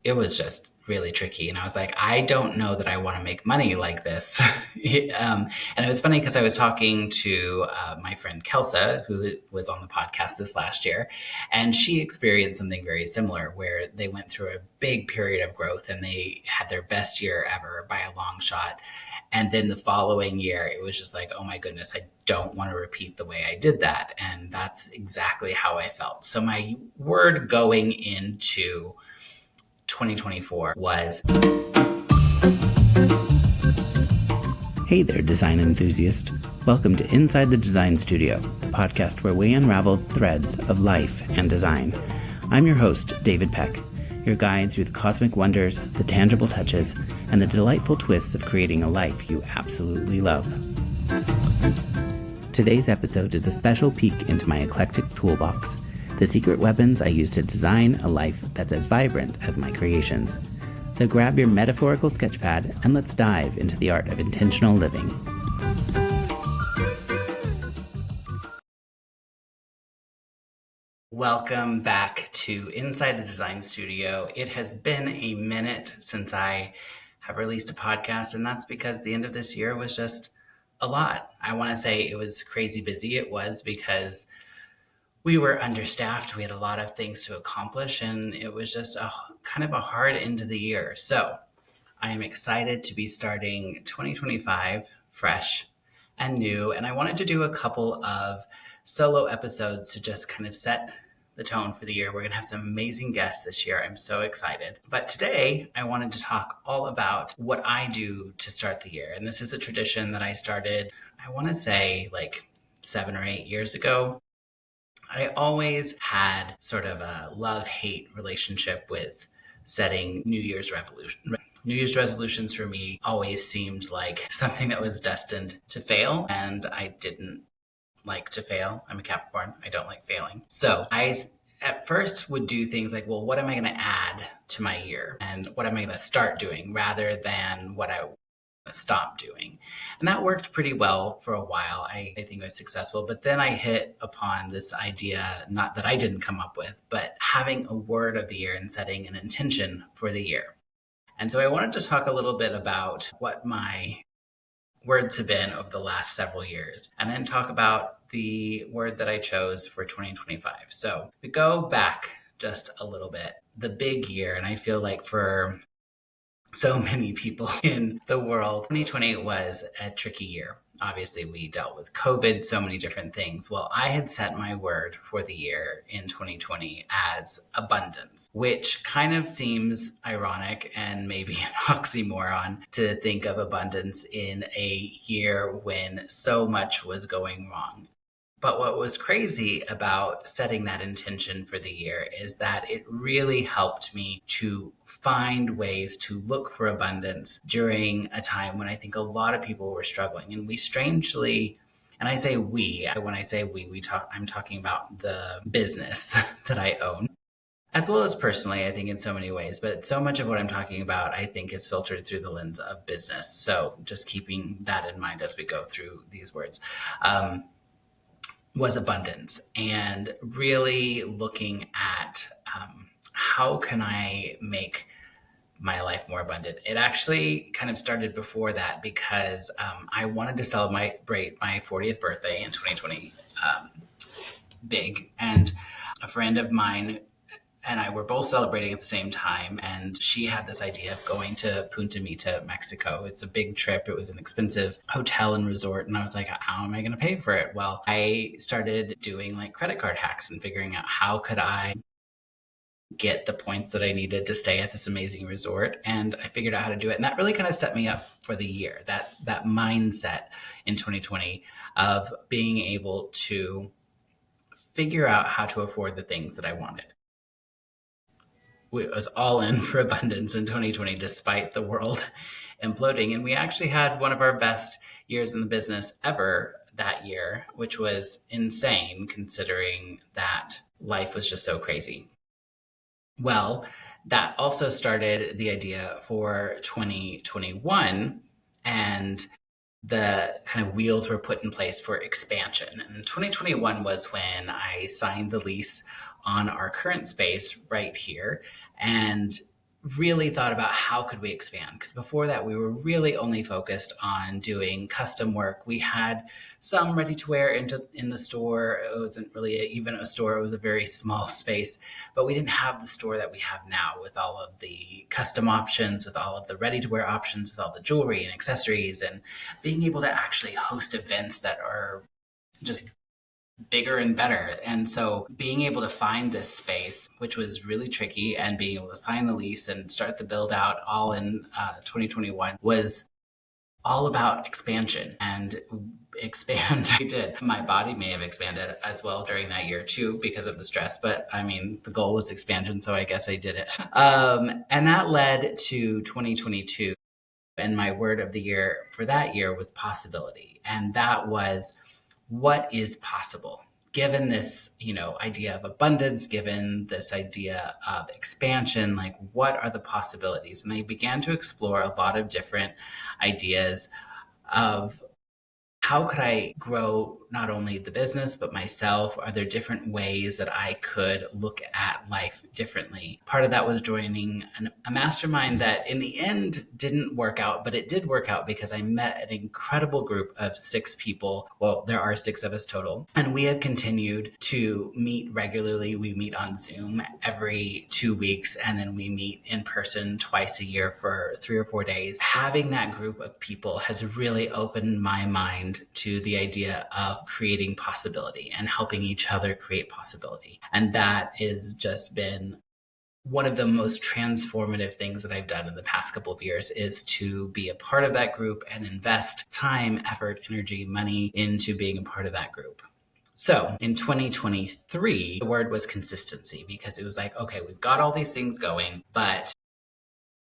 it was just really tricky. And I was like, I don't know that I want to make money like this. And it was funny because I was talking to my friend Kelsa, who was on the podcast this last year, and she experienced something very similar where they went through a big period of growth and they had their best year ever by a long shot. And then the following year, it was just like, oh my goodness, I don't want to repeat the way I did that. And that's exactly how I felt. So my word going into 2024 was, hey there, design enthusiast. Welcome to Inside the Design Studio, the podcast where we unravel threads of life and design. I'm your host, David Peck, your guide through the cosmic wonders, the tangible touches, and the delightful twists of creating a life you absolutely love. Today's episode is a special peek into my eclectic toolbox, the secret weapons I use to design a life that's as vibrant as my creations. So grab your metaphorical sketchpad and let's dive into the art of intentional living. welcome back to Inside the Design Studio. It has been a minute since I have released a podcast, and that's because the end of this year was just a lot. I want to say it was crazy busy. It was because we were understaffed. We had a lot of things to accomplish, and it was just a kind of a hard end of the year. So I am excited to be starting 2025 fresh and new. And I wanted to do a couple of solo episodes to just kind of set the tone for the year. We're going to have some amazing guests this year. I'm so excited. But today I wanted to talk all about what I do to start the year. And this is a tradition that I started, I want to say like 7 or 8 years ago. I always had sort of a love-hate relationship with setting New Year's resolutions for me always seemed like something that was destined to fail, and I didn't like to fail. I'm a Capricorn. I don't like failing. So I at first would do things like, well, what am I going to add to my year? And what am I going to start doing rather than what I stop doing? And that worked pretty well for a while. I think I was successful. But then I hit upon this idea, not that I didn't come up with, but having a word of the year and setting an intention for the year. And so I wanted to talk a little bit about what my words have been over the last several years, and then talk about the word that I chose for 2025. So we go back just a little bit, the big year, and I feel like for so many people in the world, 2020 was a tricky year. Obviously, we dealt with COVID, so many different things. Well, I had set my word for the year in 2020 as abundance, which kind of seems ironic and maybe an oxymoron to think of abundance in a year when so much was going wrong. But what was crazy about setting that intention for the year is that it really helped me to find ways to look for abundance during a time when I think a lot of people were struggling. And we strangely, and I say we, when I say I'm talking about the business that I own, as well as personally, I think in so many ways. But so much of what I'm talking about, I think, is filtered through the lens of business. So just keeping that in mind as we go through these words. Was abundance, and really looking at how can I make my life more abundant. It actually kind of started before that because I wanted to celebrate my 40th birthday in 2020 big, and a friend of mine and I were both celebrating at the same time. And she had this idea of going to Punta Mita, Mexico. It's a big trip. It was an expensive hotel and resort. And I was like, how am I going to pay for it? Well, I started doing like credit card hacks and figuring out how could I get the points that I needed to stay at this amazing resort. And I figured out how to do it. And that really kind of set me up for the year, that mindset in 2020 of being able to figure out how to afford the things that I wanted. It was all in for abundance in 2020, despite the world imploding. And we actually had one of our best years in the business ever that year, which was insane considering that life was just so crazy. Well, that also started the idea for 2021, and the kind of wheels were put in place for expansion. And 2021 was when I signed the lease on our current space right here. And really thought about how could we expand, because before that we were really only focused on doing custom work. We had some ready to wear in the store. It wasn't really even a store, it was a very small space, but we didn't have the store that we have now with all of the custom options, with all of the ready to wear options, with all the jewelry and accessories, and being able to actually host events that are just bigger and better. And so being able to find this space, which was really tricky, and being able to sign the lease and start the build out all in 2021 was all about expansion and expand. I did. My body may have expanded as well during that year too because of the stress, but I mean, the goal was expansion, so I guess I did it. And that led to 2022. And my word of the year for that year was possibility. And that was, what is possible given this, idea of abundance, given this idea of expansion, like what are the possibilities? And I began to explore a lot of different ideas of how could I grow not only the business, but myself? Are there different ways that I could look at life differently? Part of that was joining a mastermind that in the end didn't work out, but it did work out because I met an incredible group of 6 people. Well, there are 6 of us total. And we have continued to meet regularly. We meet on Zoom every 2 weeks, and then we meet in person twice a year for 3 or 4 days. Having that group of people has really opened my mind to the idea of creating possibility and helping each other create possibility. And that has just been one of the most transformative things that I've done in the past couple of years, is to be a part of that group and invest time, effort, energy, money into being a part of that group. So in 2023, the word was consistency, because it was like, okay, we've got all these things going, but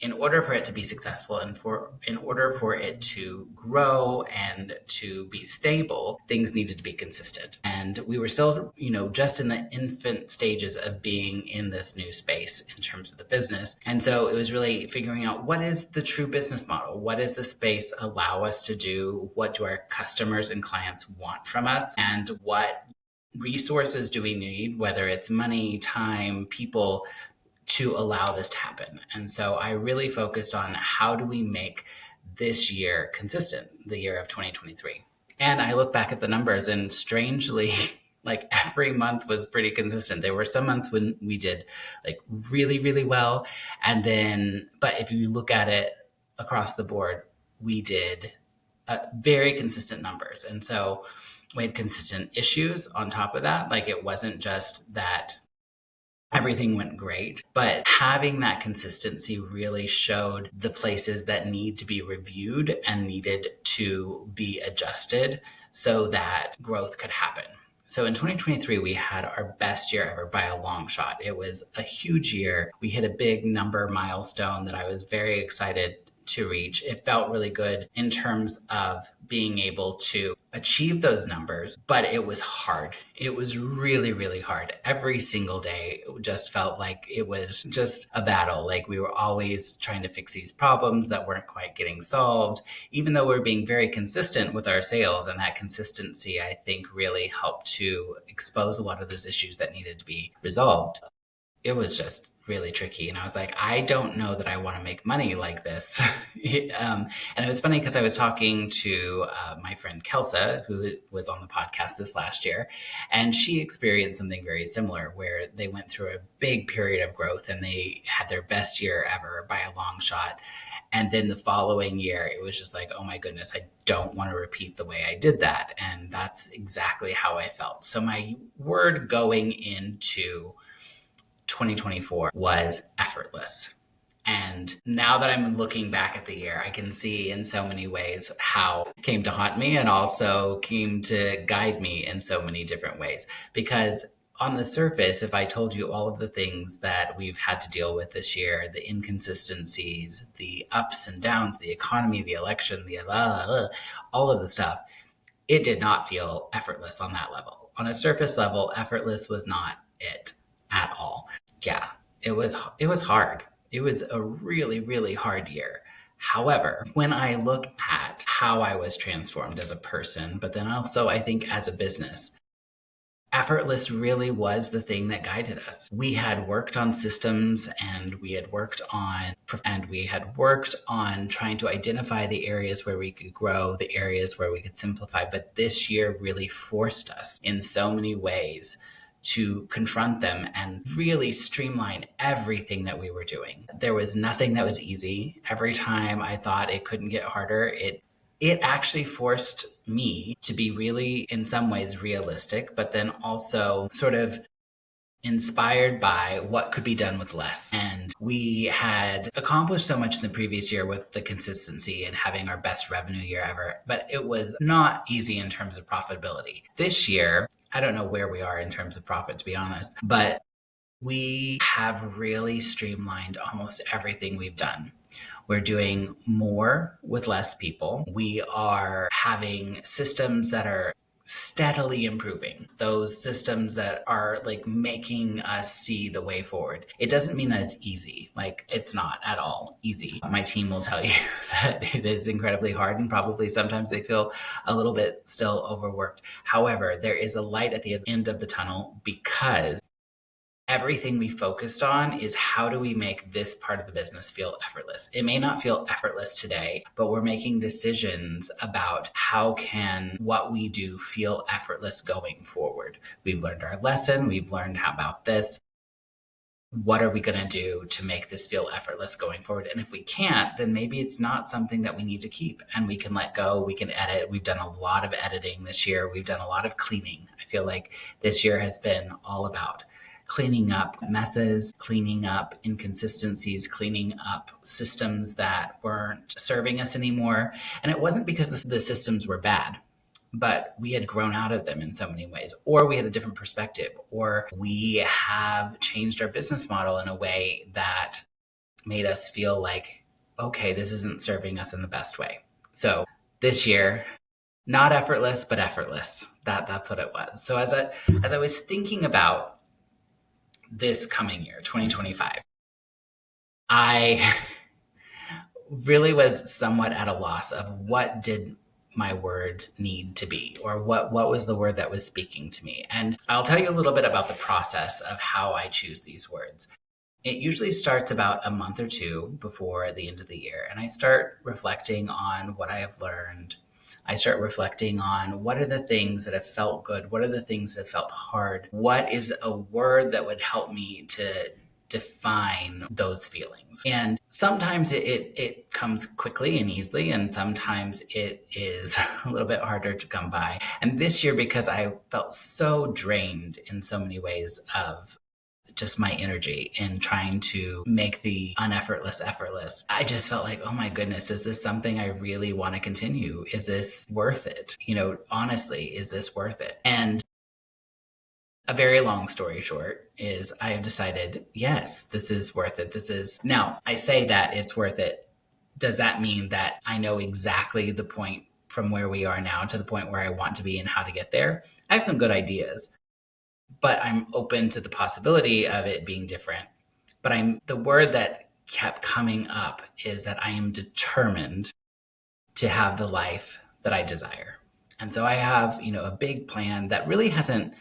in order for it to be successful and in order for it to grow and to be stable, things needed to be consistent. And we were still, just in the infant stages of being in this new space in terms of the business. And so it was really figuring out, what is the true business model? What does the space allow us to do? What do our customers and clients want from us? And what resources do we need, whether it's money, time, people, to allow this to happen? And so I really focused on, how do we make this year consistent, the year of 2023? And I look back at the numbers, and strangely, like every month was pretty consistent. There were some months when we did like really, really well. But if you look at it across the board, we did very consistent numbers. And so we had consistent issues on top of that. Like, it wasn't just that everything went great, but having that consistency really showed the places that need to be reviewed and needed to be adjusted so that growth could happen. So in 2023, we had our best year ever by a long shot. It was a huge year. We hit a big number milestone that I was very excited to reach. It felt really good in terms of being able to achieve those numbers, but it was hard. It was really, really hard. Every single day, it just felt like it was just a battle. Like, we were always trying to fix these problems that weren't quite getting solved, even though we were being very consistent with our sales. And that consistency, I think, really helped to expose a lot of those issues that needed to be resolved. It was just really tricky. And I was like, I don't know that I want to make money like this. And it was funny because I was talking to my friend Kelsa, who was on the podcast this last year, and she experienced something very similar, where they went through a big period of growth and they had their best year ever by a long shot. And then the following year, it was just like, oh my goodness, I don't want to repeat the way I did that. And that's exactly how I felt. So my word going into 2024 was effortless. And now that I'm looking back at the year, I can see in so many ways how it came to haunt me and also came to guide me in so many different ways. Because on the surface, if I told you all of the things that we've had to deal with this year, the inconsistencies, the ups and downs, the economy, the election, all of the stuff, it did not feel effortless on that level. On a surface level, effortless was not it at all. Yeah, it was hard. It was a really, really hard year. However, when I look at how I was transformed as a person, but then also I think as a business, Effortless really was the thing that guided us. We had worked on systems and we had worked on trying to identify the areas where we could grow, the areas where we could simplify. But this year really forced us in so many ways to confront them and really streamline everything that we were doing. There was nothing that was easy. Every time I thought it couldn't get harder, it actually forced me to be really, in some ways, realistic, but then also sort of inspired by what could be done with less. And we had accomplished so much in the previous year with the consistency and having our best revenue year ever, but it was not easy in terms of profitability. This year, I don't know where we are in terms of profit, to be honest, but we have really streamlined almost everything we've done. We're doing more with less people. We are having systems that are steadily improving, those systems that are like making us see the way forward. It doesn't mean that it's easy. Like, it's not at all easy. My team will tell you that it is incredibly hard, and probably sometimes they feel a little bit still overworked. However, there is a light at the end of the tunnel, because everything we focused on is how do we make this part of the business feel effortless. It may not feel effortless today, but we're making decisions about how can what we do feel effortless going forward. We've learned our lesson. We've learned how about this. What are we going to do to make this feel effortless going forward? And if we can't, then maybe it's not something that we need to keep, and we can let go. We can edit. We've done a lot of editing this year. We've done a lot of cleaning. I feel like this year has been all about cleaning up messes, cleaning up inconsistencies, cleaning up systems that weren't serving us anymore. And it wasn't because the systems were bad, but we had grown out of them in so many ways, or we had a different perspective, or we have changed our business model in a way that made us feel like, okay, this isn't serving us in the best way. So this year, not effortless, but effortless. That's what it was. So as I was thinking about this coming year, 2025, I really was somewhat at a loss of what did my word need to be, or what was the word that was speaking to me. And I'll tell you a little bit about the process of how I choose these words. It usually starts about a month or two before the end of the year, and I start reflecting on what I have learned. I start reflecting on what are the things that have felt good, what are the things that have felt hard, what is a word that would help me to define those feelings. And sometimes it comes quickly and easily, and sometimes it is a little bit harder to come by. And this year, because I felt so drained in so many ways of just my energy in trying to make the uneffortless effortless, I just felt like, oh my goodness, is this something I really want to continue? Is this worth it? Honestly, is this worth it? And a very long story short is I have decided, yes, this is worth it. Now, I say that it's worth it. Does that mean that I know exactly the point from where we are now to the point where I want to be and how to get there? I have some good ideas, but I'm open to the possibility of it being different. But the word that kept coming up is that I am determined to have the life that I desire. And so I have, a big plan that really hasn't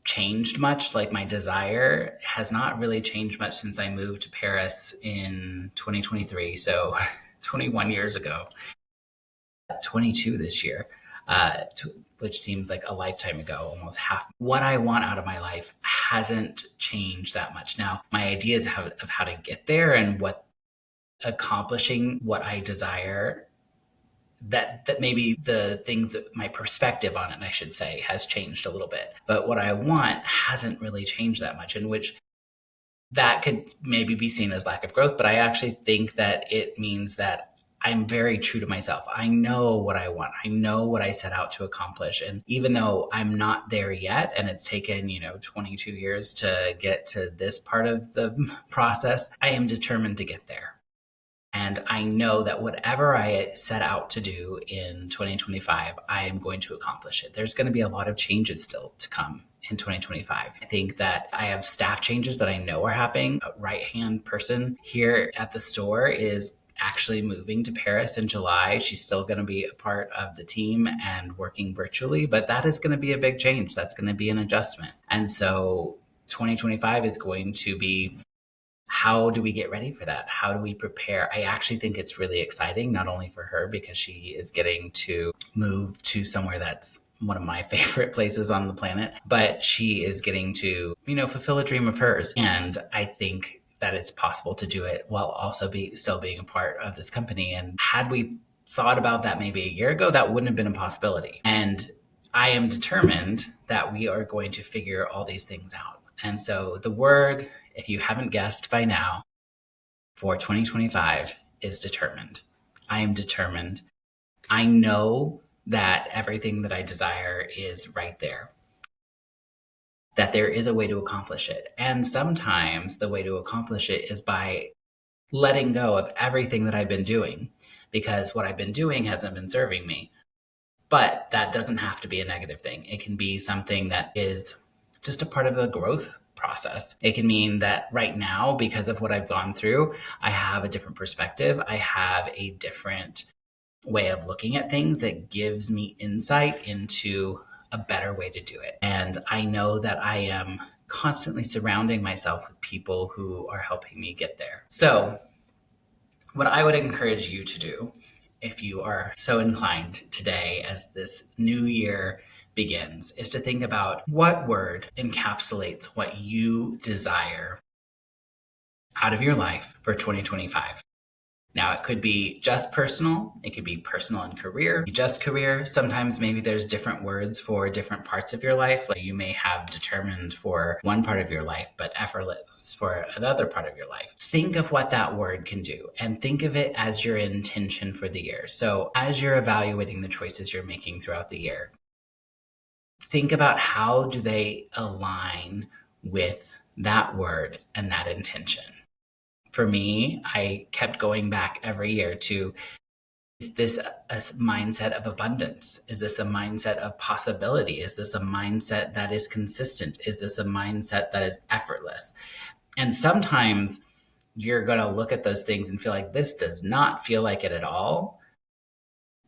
changed much. Like, my desire has not really changed much since I moved to Paris in 2023. So 21 years ago, 22 this year, which seems like a lifetime ago, almost half. What I want out of my life hasn't changed that much. Now, my ideas of how to get there and what accomplishing what I desire, that maybe the things, my perspective on it, I should say, has changed a little bit. But what I want hasn't really changed that much, in which that could maybe be seen as lack of growth. But I actually think that it means that I'm very true to myself. I know what I want. I know what I set out to accomplish. And even though I'm not there yet, and it's taken, 22 years to get to this part of the process, I am determined to get there. And I know that whatever I set out to do in 2025, I am going to accomplish it. There's going to be a lot of changes still to come in 2025. I think that I have staff changes that I know are happening. A right-hand person here at the store is actually moving to Paris in July. She's still going to be a part of the team and working virtually, but that is going to be a big change. That's going to be an adjustment. And so 2025 is going to be, how do we get ready for that? How do we prepare? I actually think it's really exciting, not only for her because she is getting to move to somewhere that's one of my favorite places on the planet, but she is getting to, fulfill a dream of hers. And I think that it's possible to do it while also still being a part of this company. And had we thought about that maybe a year ago, that wouldn't have been a possibility. And I am determined that we are going to figure all these things out. And so the word, if you haven't guessed by now, for 2025 is determined. I am determined. I know that everything that I desire is right there, that there is a way to accomplish it. And sometimes the way to accomplish it is by letting go of everything that I've been doing, because what I've been doing hasn't been serving me. But that doesn't have to be a negative thing. It can be something that is just a part of the growth process. It can mean that right now, because of what I've gone through, I have a different perspective. I have a different way of looking at things that gives me insight into a better way to do it. And I know that I am constantly surrounding myself with people who are helping me get there. So what I would encourage you to do, if you are so inclined today as this new year begins, is to think about what word encapsulates what you desire out of your life for 2025. Now, it could be just personal. It could be personal and career, just career. Sometimes maybe there's different words for different parts of your life. Like you may have determined for one part of your life, but effortless for another part of your life. Think of what that word can do and think of it as your intention for the year. So as you're evaluating the choices you're making throughout the year, think about how do they align with that word and that intention. For me, I kept going back every year to, is this a mindset of abundance? Is this a mindset of possibility? Is this a mindset that is consistent? Is this a mindset that is effortless? And sometimes you're going to look at those things and feel like this does not feel like it at all,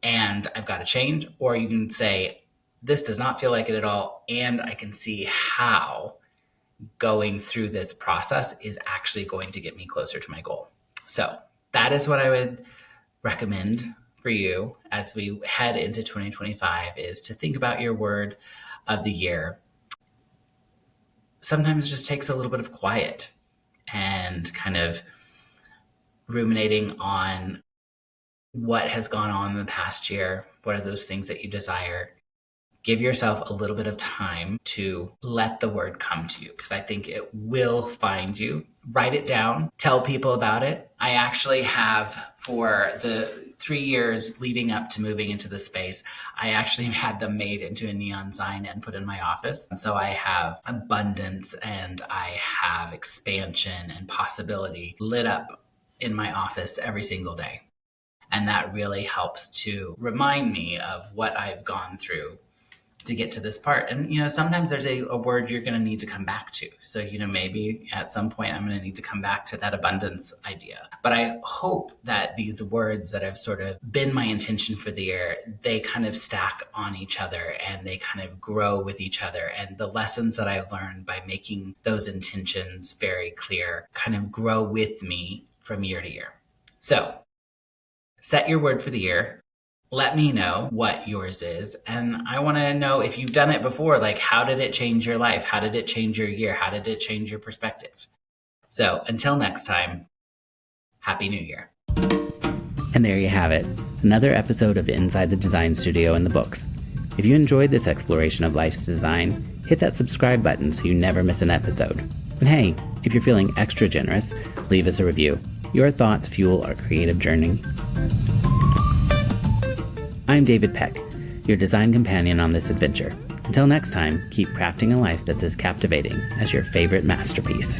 and I've got to change. Or you can say, this does not feel like it at all, and I can see how going through this process is actually going to get me closer to my goal. So that is what I would recommend for you as we head into 2025, is to think about your word of the year. Sometimes it just takes a little bit of quiet and kind of ruminating on what has gone on in the past year. What are those things that you desire? Give yourself a little bit of time to let the word come to you, because I think it will find you. Write it down. Tell people about it. I actually have, for the 3 years leading up to moving into the space, I actually had them made into a neon sign and put in my office. And so I have abundance and I have expansion and possibility lit up in my office every single day. And that really helps to remind me of what I've gone through to get to this part. And, sometimes there's a word you're going to need to come back to. So, maybe at some point I'm going to need to come back to that abundance idea. But I hope that these words that have sort of been my intention for the year, they kind of stack on each other and they kind of grow with each other. And the lessons that I've learned by making those intentions very clear kind of grow with me from year to year. So set your word for the year. Let me know what yours is. And I want to know if you've done it before, like how did it change your life? How did it change your year? How did it change your perspective? So until next time, Happy New Year. And there you have it, another episode of Inside the Design Studio in the books. If you enjoyed this exploration of life's design, hit that subscribe button so you never miss an episode. And hey, if you're feeling extra generous, leave us a review. Your thoughts fuel our creative journey. I'm David Peck, your design companion on this adventure. Until next time, keep crafting a life that's as captivating as your favorite masterpiece.